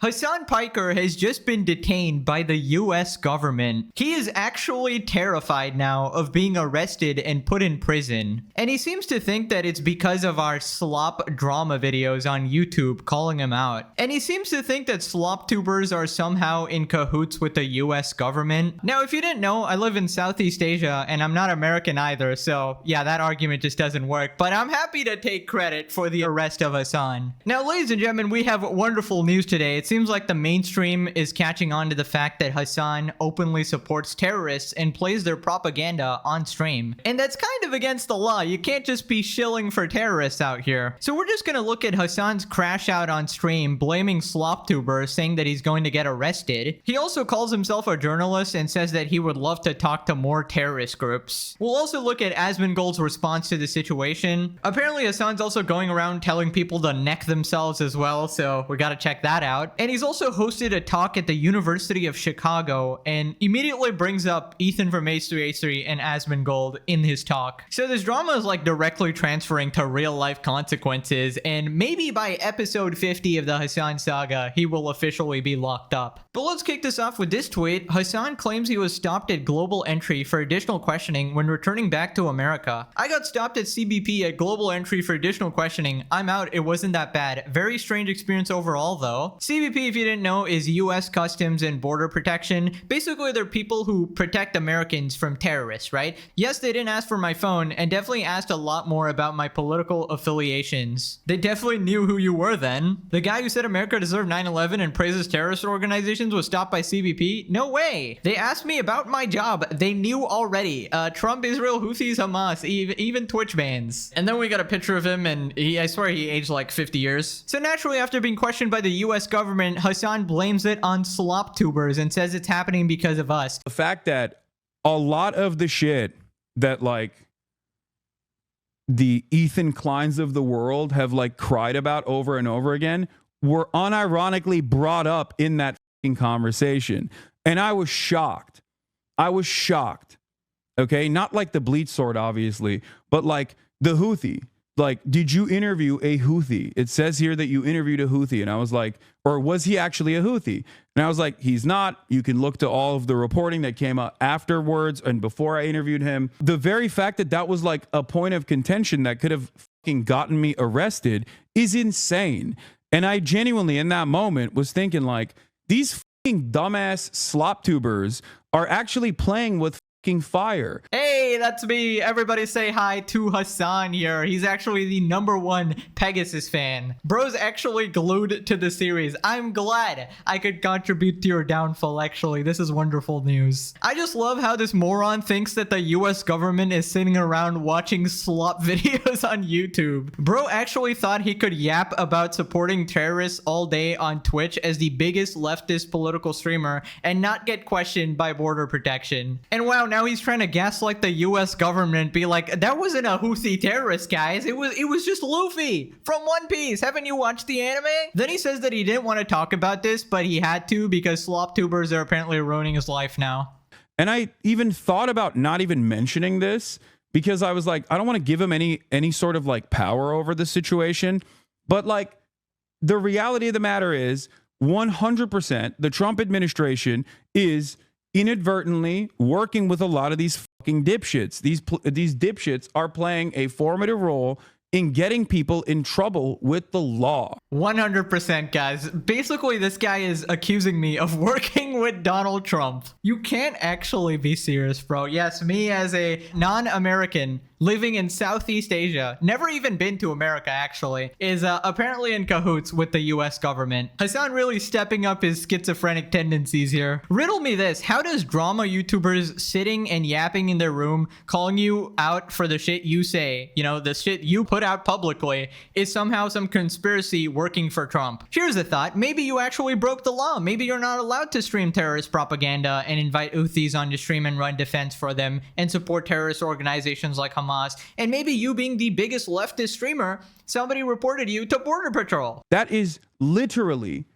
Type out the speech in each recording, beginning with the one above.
Hassan Piker has just been detained by the US government. He is actually terrified now of being arrested and put in prison. And he seems to think that it's because of our slop drama videos on YouTube calling him out. And he seems to think that slop tubers are somehow in cahoots with the US government. Now, if you didn't know, I live in Southeast Asia and I'm not American either. So yeah, that argument just doesn't work. But I'm happy to take credit for the arrest of Hassan. Now, ladies and gentlemen, we have wonderful news today. It seems like the mainstream is catching on to the fact that Hassan openly supports terrorists and plays their propaganda on stream. And that's kind of against the law. You can't just be shilling for terrorists out here. So we're just gonna look at Hassan's crash out on stream, blaming SlopTuber, saying that he's going to get arrested. He also calls himself a journalist and says that he would love to talk to more terrorist groups. We'll also look at Asmongold's response to the situation. Apparently Hassan's also going around telling people to neck themselves as well, so we gotta check that out. And he's also hosted a talk at the University of Chicago and immediately brings up Ethan from H3H3 and Asmongold in his talk. So this drama is like directly transferring to real life consequences, and maybe by episode 50 of the Hassan saga, he will officially be locked up. But let's kick this off with this tweet. Hassan claims he was stopped at global entry for additional questioning when returning back to America. I got stopped at CBP at global entry for additional questioning. I'm out. It wasn't that bad. Very strange experience overall though. CBP, if you didn't know, is US Customs and Border Protection. Basically, they're people who protect Americans from terrorists, right? Yes, they didn't ask for my phone and definitely asked a lot more about my political affiliations. They definitely knew who you were then. The guy who said America deserved 9/11 and praises terrorist organizations was stopped by CBP? No way. They asked me about my job. They knew already. Trump, Israel, Houthis, Hamas, even Twitch bans. And then we got a picture of him and I swear he aged like 50 years. So naturally, after being questioned by the US government, Hassan blames it on slop tubers and says it's happening because of us. The fact that a lot of the shit that like the Ethan Kleins of the world have like cried about over and over again were unironically brought up in that fucking conversation. And I was shocked. I was shocked. Okay. Not like the bleach sword, obviously, but like the Houthi. Like, did you interview a Houthi? It says here that you interviewed a Houthi. And I was like, or was he actually a Houthi? And I was like, he's not. You can look to all of the reporting that came out afterwards and before I interviewed him. The very fact that that was like a point of contention that could have fucking gotten me arrested is insane. And I genuinely, in that moment, was thinking like, these fucking dumbass slop tubers are actually playing with fire. Hey, that's me. Everybody say hi to Hassan here. He's actually the #1 Pegasus fan. Bro's actually glued to the series. I'm glad I could contribute to your downfall, actually. This is wonderful news. I just love how this moron thinks that the US government is sitting around watching slop videos on YouTube. Bro actually thought he could yap about supporting terrorists all day on Twitch as the biggest leftist political streamer and not get questioned by border protection. And wow, now he's trying to gaslight the US government, be like, that wasn't a Houthi terrorist, guys. It was just Luffy from One Piece. Haven't you watched the anime? Then he says that he didn't want to talk about this, but he had to because slop tubers are apparently ruining his life now. And I even thought about not even mentioning this because I was like, I don't want to give him any sort of like power over the situation. But like the reality of the matter is 100% the Trump administration is inadvertently working with a lot of these fucking dipshits. These dipshits are playing a formative role in getting people in trouble with the law. 100%, guys. Basically, this guy is accusing me of working with Donald Trump. You can't actually be serious, bro. Yes, me as a non-American living in Southeast Asia, never even been to America actually, is apparently in cahoots with the US government. Hassan really stepping up his schizophrenic tendencies here. Riddle me this, how does drama YouTubers sitting and yapping in their room, calling you out for the shit you say, you know, the shit you put out publicly, is somehow some conspiracy working for Trump? Here's a thought, maybe you actually broke the law. Maybe you're not allowed to stream terrorist propaganda and invite Houthis on your stream and run defense for them and support terrorist organizations like Hamas. And maybe you being the biggest leftist streamer, somebody reported you to Border Patrol. That is literally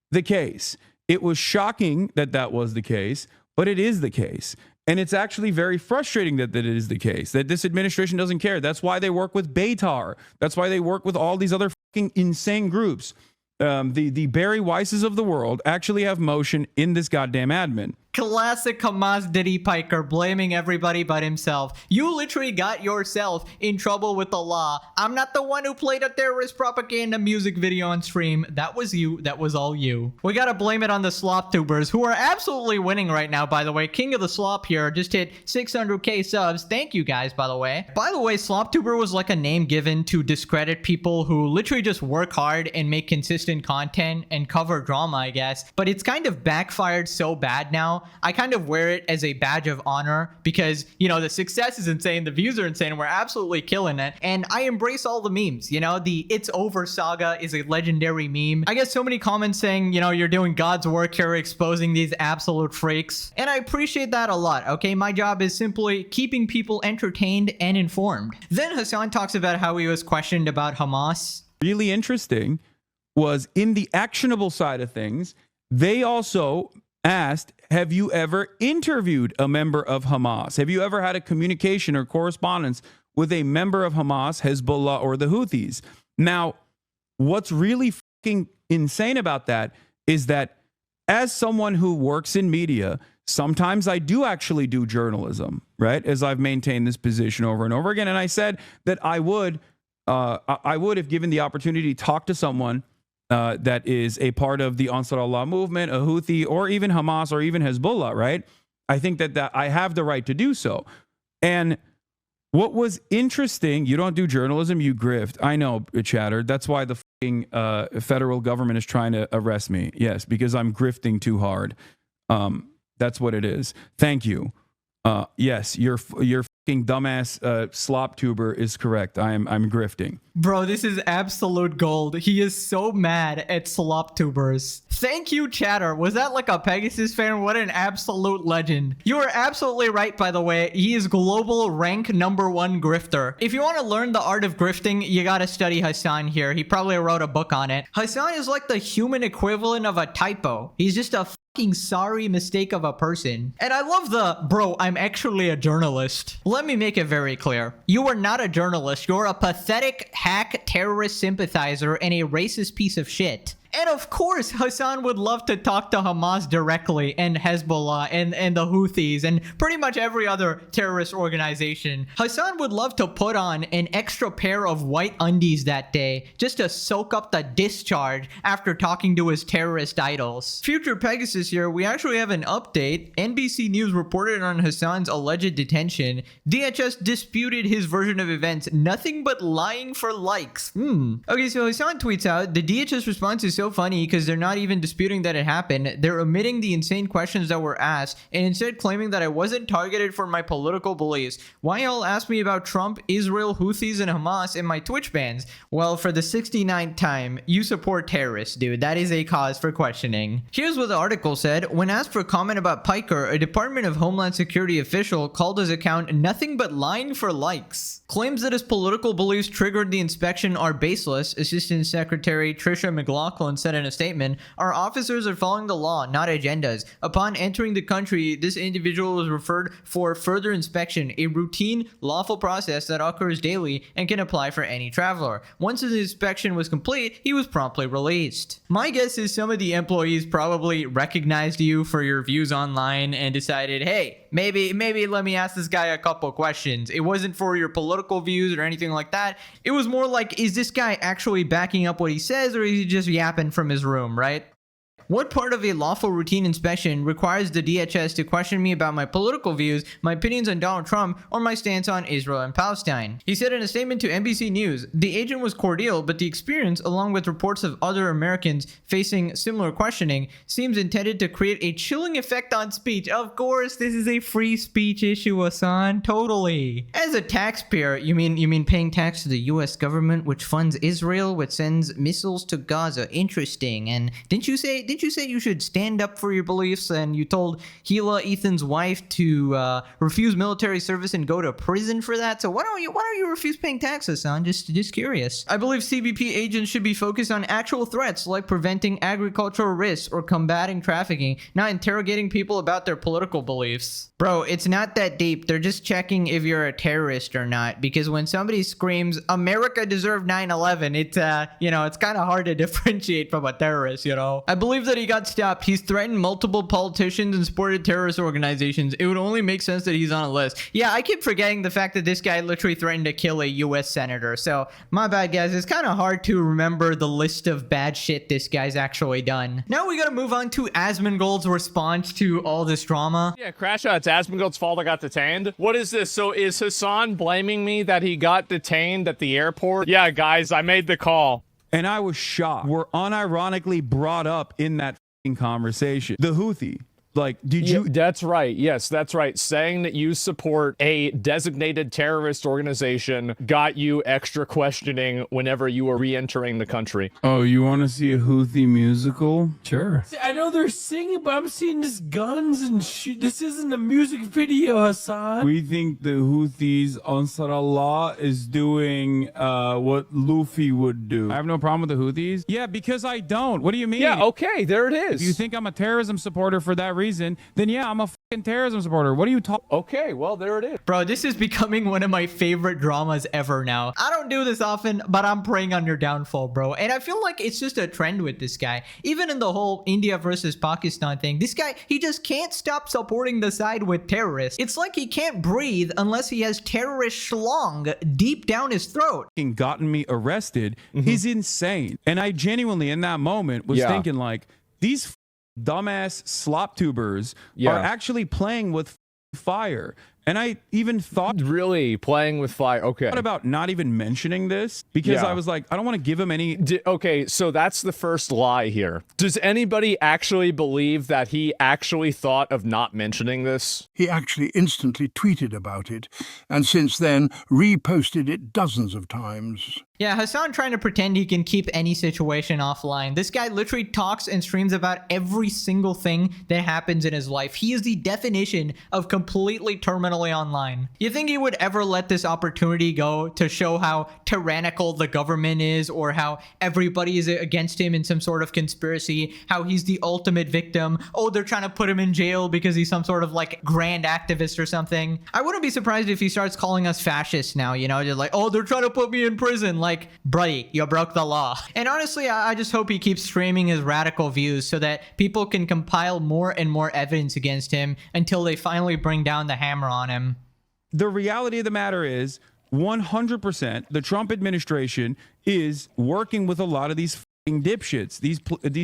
the case. It was shocking that that was the case, but it is the case. And it's actually very frustrating that it is the case, that this administration doesn't care. That's why they work with Beitar. That's why they work with all these other fucking insane groups. the Barry Weisses of the world actually have motion in this goddamn admin. Classic Hamas Diddy Piker blaming everybody but himself. You literally got yourself in trouble with the law. I'm not the one who played a terrorist propaganda music video on stream. That was you. That was all you. We gotta blame it on the slop tubers, who are absolutely winning right now, by the way. King of the Slop here just hit 600k subs. Thank you guys, by the way. By the way, slop tuber was like a name given to discredit people who literally just work hard and make consistent content and cover drama, I guess. But it's kind of backfired so bad now. I kind of wear it as a badge of honor because, you know, the success is insane, the views are insane, and we're absolutely killing it. And I embrace all the memes, you know, the It's Over saga is a legendary meme. I get so many comments saying, you know, you're doing God's work here, exposing these absolute freaks. And I appreciate that a lot, okay? My job is simply keeping people entertained and informed. Then Hasan talks about how he was questioned about Hamas. Really interesting was in the actionable side of things, they also asked, have you ever interviewed a member of Hamas? Have you ever had a communication or correspondence with a member of Hamas, Hezbollah, or the Houthis? Now, what's really fucking insane about that is that as someone who works in media, sometimes I do actually do journalism, right? As I've maintained this position over and over again. And I said that I would, if given the opportunity, talk to someone that is a part of the Ansar Allah movement, a Houthi, or even Hamas, or even Hezbollah, right? I think that I have the right to do so. And what was interesting, you don't do journalism, you grift. I know, Chatter. That's why the fucking federal government is trying to arrest me. Yes, because I'm grifting too hard. That's what it is. Thank you. Yes, your fucking dumbass slop tuber is correct. I'm grifting. Bro, this is absolute gold. He is so mad at slop tubers. Thank you, Chatter. Was that like a Pegasus fan? What an absolute legend. You are absolutely right, by the way. He is global rank #1 grifter. If you want to learn the art of grifting, you gotta study Hasan here. He probably wrote a book on it. Hasan is like the human equivalent of a typo. He's just a fucking sorry mistake of a person. And I love the, bro, I'm actually a journalist. Let me make it very clear. You are not a journalist. You're a pathetic hack terrorist sympathizer and a racist piece of shit. And of course, Hasan would love to talk to Hamas directly and Hezbollah and the Houthis and pretty much every other terrorist organization. Hasan would love to put on an extra pair of white undies that day just to soak up the discharge after talking to his terrorist idols. Future Pegasus here, we actually have an update. NBC News reported on Hasan's alleged detention. DHS disputed his version of events, nothing but lying for likes. Okay, so Hasan tweets out, the DHS response is so funny because they're not even disputing that it happened. They're omitting the insane questions that were asked and instead claiming that I wasn't targeted for my political beliefs. Why y'all ask me about Trump, Israel, Houthis, and Hamas in my Twitch bans? Well, for the 69th time, you support terrorists, dude. That is a cause for questioning. Here's what the article said. When asked for comment about Piker, a Department of Homeland Security official called his account nothing but lying for likes. Claims that his political beliefs triggered the inspection are baseless. Assistant Secretary Tricia McLaughlin said in a statement, our officers are following the law, not agendas. Upon entering the country, this individual was referred for further inspection, a routine, lawful process that occurs daily and can apply for any traveler. Once his inspection was complete, he was promptly released. My guess is some of the employees probably recognized you for your views online and decided, hey, maybe let me ask this guy a couple questions. It wasn't for your political views or anything like that. It was more like, is this guy actually backing up what he says, or is he just yapping from his room, right? What part of a lawful routine inspection requires the DHS to question me about my political views, my opinions on Donald Trump, or my stance on Israel and Palestine? He said in a statement to NBC News, the agent was cordial, but the experience, along with reports of other Americans facing similar questioning, seems intended to create a chilling effect on speech. Of course, this is a free speech issue, Hasan. Totally. As a taxpayer, you mean paying tax to the US government, which funds Israel, which sends missiles to Gaza. Interesting. And didn't you say didn't you say you should stand up for your beliefs? And you told Gila, Ethan's wife, to refuse military service and go to prison for that. So why don't you refuse paying taxes, son? Just curious. I believe CBP agents should be focused on actual threats like preventing agricultural risks or combating trafficking, not interrogating people about their political beliefs. Bro, it's not that deep. They're just checking if you're a terrorist or not, because when somebody screams America deserved 9/11, it's it's kind of hard to differentiate from a terrorist, you know. I believe that he got stopped. He's threatened multiple politicians and supported terrorist organizations. It would only make sense that he's on a list. Yeah, I keep forgetting the fact that this guy literally threatened to kill a US senator. So my bad, guys. It's kind of hard to remember the list of bad shit this guy's actually done. Now we gotta move on to Asmongold's response to all this drama. Yeah, Crash Out, it's Asmongold's fault I got detained. What is this? So is Hassan blaming me that he got detained at the airport? Yeah, guys, I made the call. And I was shocked. Were unironically brought up in that conversation. The Houthi. Like, did you? That's right. Yes, that's right. Saying that you support a designated terrorist organization got you extra questioning whenever you were re-entering the country. Oh, you want to see a Houthi musical? Sure. I know they're singing, but I'm seeing just guns and shit. This isn't a music video, Hassan. We think the Houthis, Ansar Allah, is doing what Luffy would do. I have no problem with the Houthis. Yeah, because I don't. What do you mean? Yeah, okay, there it is. If you think I'm a terrorism supporter for that reason, then yeah, I'm a fucking terrorism supporter. What are you talking? Okay, well, there it is. Bro, this is becoming one of my favorite dramas ever now. I don't do this often, but I'm praying on your downfall, bro. And I feel like it's just a trend with this guy. Even in the whole India versus Pakistan thing, this guy, he just can't stop supporting the side with terrorists. It's like he can't breathe unless he has terrorist schlong deep down his throat. Gotten me arrested. He's insane. And I genuinely, in that moment, was thinking like, these dumbass slop tubers are actually playing with fire. And I even thought really playing with fire. Okay. About not even mentioning this because I was like, I don't want to give him any. Okay, so that's the first lie here. Does anybody actually believe that he actually thought of not mentioning this? He actually instantly tweeted about it, and since then reposted it dozens of times. Yeah, Hassan trying to pretend he can keep any situation offline. This guy literally talks and streams about every single thing that happens in his life. He is the definition of completely terminally online. You think he would ever let this opportunity go to show how tyrannical the government is, or how everybody is against him in some sort of conspiracy, how he's the ultimate victim? Oh, they're trying to put him in jail because he's some sort of like grand activist or something. I wouldn't be surprised if he starts calling us fascists now, you know, just like, oh, they're trying to put me in prison. Like, buddy, you broke the law. And honestly, I just hope he keeps streaming his radical views so that people can compile more and more evidence against him until they finally bring down the hammer on him. The reality of the matter is 100% the Trump administration is working with a lot of these fucking dipshits.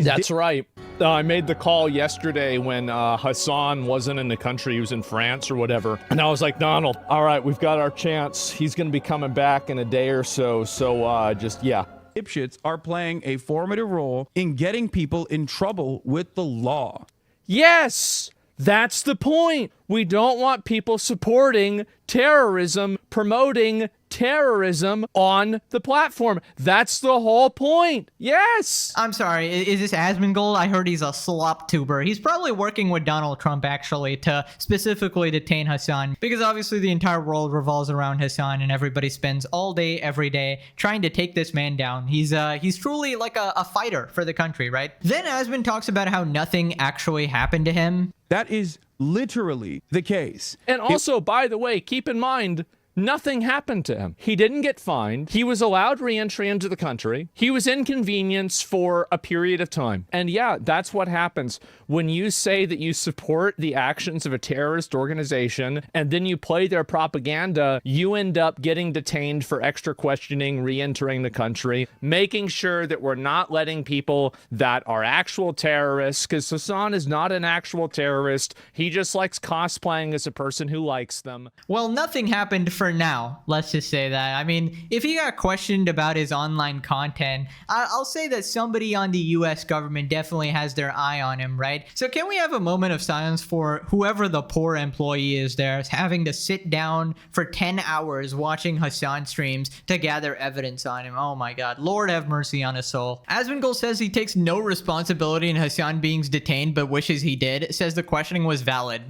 That's right. I made the call yesterday when Hassan wasn't in the country. He was in France or whatever. And I was like, Donald, all right, we've got our chance. He's going to be coming back in a day or so. So Dipshits are playing a formative role in getting people in trouble with the law. Yes, that's the point. We don't want people supporting terrorism, promoting terrorism on the platform. That's the whole point. Yes. I'm sorry, is this Asmongold? I heard he's a slop tuber. He's probably working with Donald Trump actually to specifically detain Hassan, because obviously the entire world revolves around Hassan and everybody spends all day every day trying to take this man down. He's truly like a fighter for the country, right? Then Asmon talks about how nothing actually happened to him. That is literally the case. And also, by the way, keep in mind, nothing happened to him. He didn't get fined. He was allowed re-entry into the country. He was inconvenienced for a period of time. And yeah, that's what happens when you say that you support the actions of a terrorist organization and then you play their propaganda. You end up getting detained for extra questioning, re-entering the country, making sure that we're not letting people that are actual terrorists, because Hassan is not an actual terrorist. He just likes cosplaying as a person who likes them. Well, nothing happened for for now. Let's just say that. I mean, if he got questioned about his online content, I'll say that somebody on the US government definitely has their eye on him, right? So can we have a moment of silence for whoever the poor employee is there having to sit down for 10 hours watching Hasan streams to gather evidence on him? Oh my god. Lord have mercy on his soul. Asmongold says he takes no responsibility in Hasan being detained but wishes he did. Says the questioning was valid.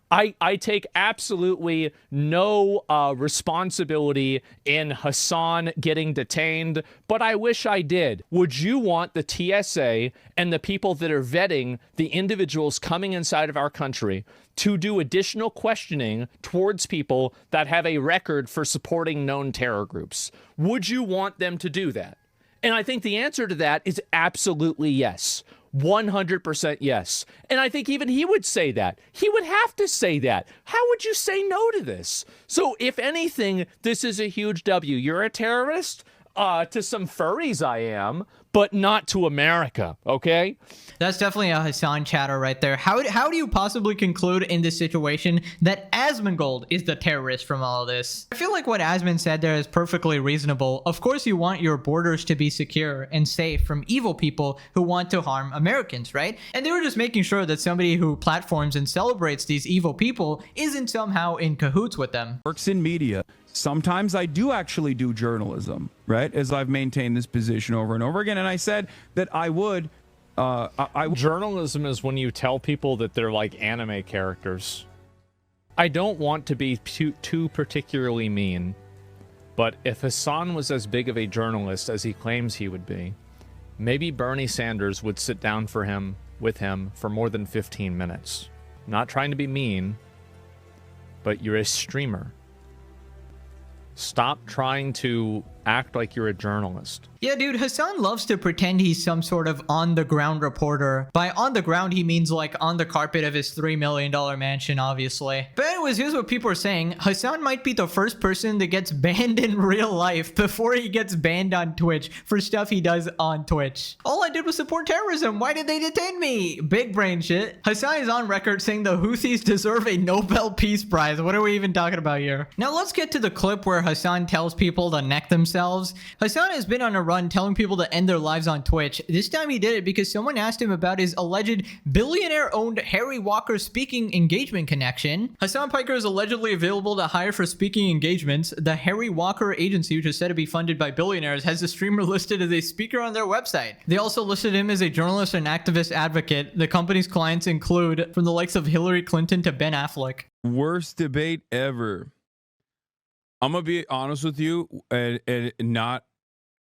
I take absolutely no responsibility in Hasan getting detained, but I wish I did. Would you want the TSA and the people that are vetting the individuals coming inside of our country to do additional questioning towards people that have a record for supporting known terror groups? Would you want them to do that? And I think the answer to that is absolutely yes. 100% yes. And I think even he would say that. He would have to say that. How would you say no to this? So if anything, this is a huge W. You're a terrorist? To some furries I am, but not to America, okay? That's definitely a Hasan chatter right there. How do you possibly conclude in this situation that Asmongold is the terrorist from all of this? I feel like what Asmon said there is perfectly reasonable. Of course you want your borders to be secure and safe from evil people who want to harm Americans, right? And they were just making sure that somebody who platforms and celebrates these evil people isn't somehow in cahoots with them. Works in media. Sometimes I do actually do journalism, right? As I've maintained this position over and over again. And I said that I would. Journalism is when you tell people that they're like anime characters. I don't want to be too particularly mean, but if Hasan was as big of a journalist as he claims he would be, maybe Bernie Sanders would sit down with him for more than 15 minutes. Not trying to be mean, but you're a streamer. Stop trying to act like you're a journalist. Yeah, dude, Hasan loves to pretend he's some sort of on-the-ground reporter. By on the ground, he means like on the carpet of his $3 million mansion, obviously. But anyways, here's what people are saying. Hasan might be the first person that gets banned in real life before he gets banned on Twitch for stuff he does on Twitch. All I did was support terrorism. Why did they detain me? Big brain shit. Hasan is on record saying the Houthis deserve a Nobel Peace Prize. What are we even talking about here? Now let's get to the clip where Hasan tells people to neck themselves. Hasan has been on a run telling people to end their lives on Twitch. This time he did it because someone asked him about his alleged billionaire-owned Harry Walker speaking engagement connection. Hasan Piker is allegedly available to hire for speaking engagements. The Harry Walker agency, which is said to be funded by billionaires, has the streamer listed as a speaker on their website. They also listed him as a journalist and activist advocate. The company's clients include from the likes of Hillary Clinton to Ben Affleck. Worst debate ever. I'm gonna be honest with you, and not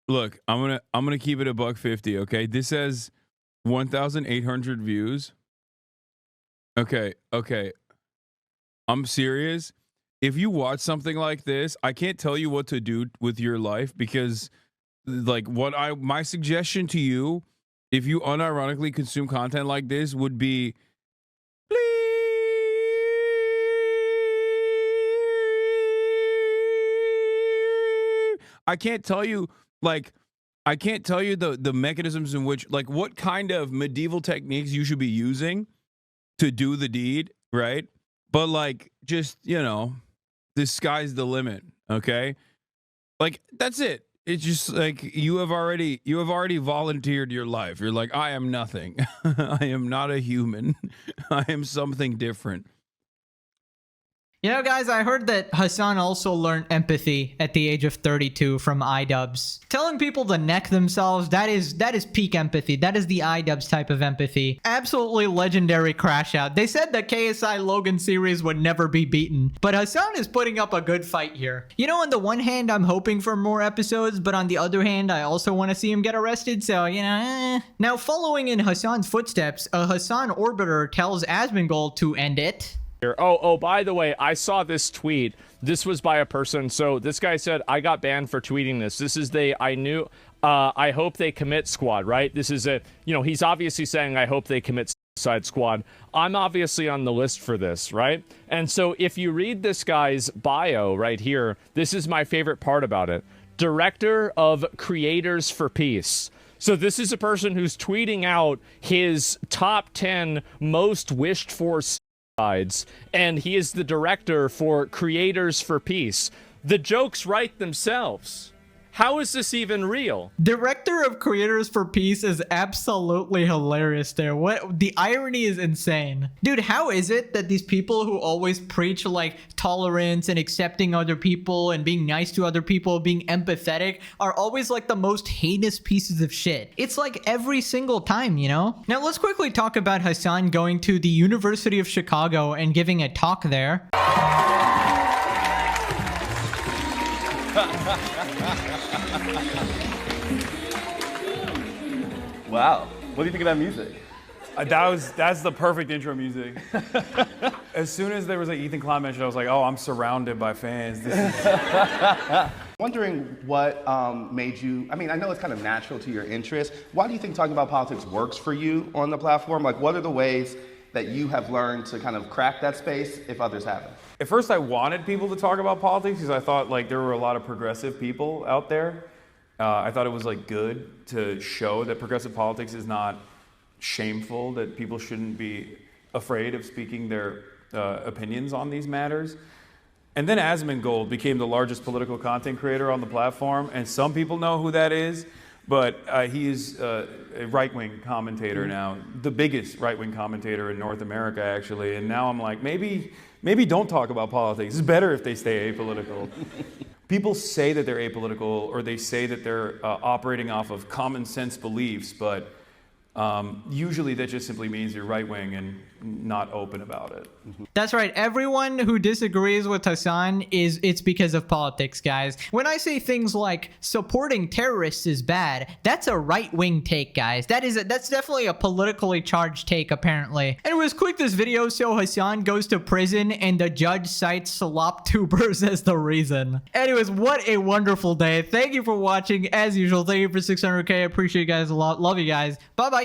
look. I'm gonna keep it $150. Okay, this has 1,800 views. Okay. I'm serious. If you watch something like this, I can't tell you what to do with your life because, like, my suggestion to you, if you unironically consume content like this, would be, I can't tell you the mechanisms in which, like, what kind of medieval techniques you should be using to do the deed, right? But, like, just, the sky's the limit, okay? Like, that's it. It's just like you have already volunteered your life. You're like, I am nothing. I am not a human. I am something different. You know, guys, I heard that Hasan also learned empathy at the age of 32 from iDubbbz. Telling people to neck themselves, that is peak empathy. That is the iDubbbz type of empathy. Absolutely legendary crash out. They said the KSI Logan series would never be beaten, but Hasan is putting up a good fight here. You know, on the one hand, I'm hoping for more episodes, but on the other hand, I also want to see him get arrested, so, Now, following in Hasan's footsteps, a Hasan orbiter tells Asmongold to end it. Oh, by the way, I saw this tweet. This was by a person. So this guy said, I got banned for tweeting this. This is I hope they commit squad, right? This is he's obviously saying, I hope they commit suicide squad. I'm obviously on the list for this, right? And so if you read this guy's bio right here, this is my favorite part about it. Director of Creators for Peace. So this is a person who's tweeting out his top 10 most wished for, and he is the director for Creators for Peace. The jokes write themselves. How is this even real? Director of Creators for Peace is absolutely hilarious there. What the irony is insane. Dude, how is it that these people who always preach like tolerance and accepting other people and being nice to other people, being empathetic, are always like the most heinous pieces of shit? It's like every single time, you know? Now let's quickly talk about Hasan going to the University of Chicago and giving a talk there. Wow. What do you think of that music? That's the perfect intro music. As soon as there was an Ethan Klein mention, I was like, oh, I'm surrounded by fans. This is... Wondering what made you, I mean, I know it's kind of natural to your interest. Why do you think talking about politics works for you on the platform? Like, what are the ways that you have learned to kind of crack that space if others haven't? At first, I wanted people to talk about politics because I thought like there were a lot of progressive people out there. I thought it was like good to show that progressive politics is not shameful, that people shouldn't be afraid of speaking their opinions on these matters. And then Asmongold became the largest political content creator on the platform, and some people know who that is, but he is a right-wing commentator now, the biggest right-wing commentator in North America, actually. And now I'm like, maybe don't talk about politics. It's better if they stay apolitical. People say that they're apolitical, or they say that they're operating off of common sense beliefs, but usually that just simply means you're right-wing and not open about it. That's right. Everyone who disagrees with Hasan it's because of politics, guys. When I say things like supporting terrorists is bad, that's a right-wing take, guys. That's definitely a politically charged take, apparently. Anyways, click this video so Hasan goes to prison and the judge cites slop tubers as the reason. Anyways, what a wonderful day. Thank you for watching. As usual, thank you for 600K. I appreciate you guys a lot. Love you guys. Bye-bye.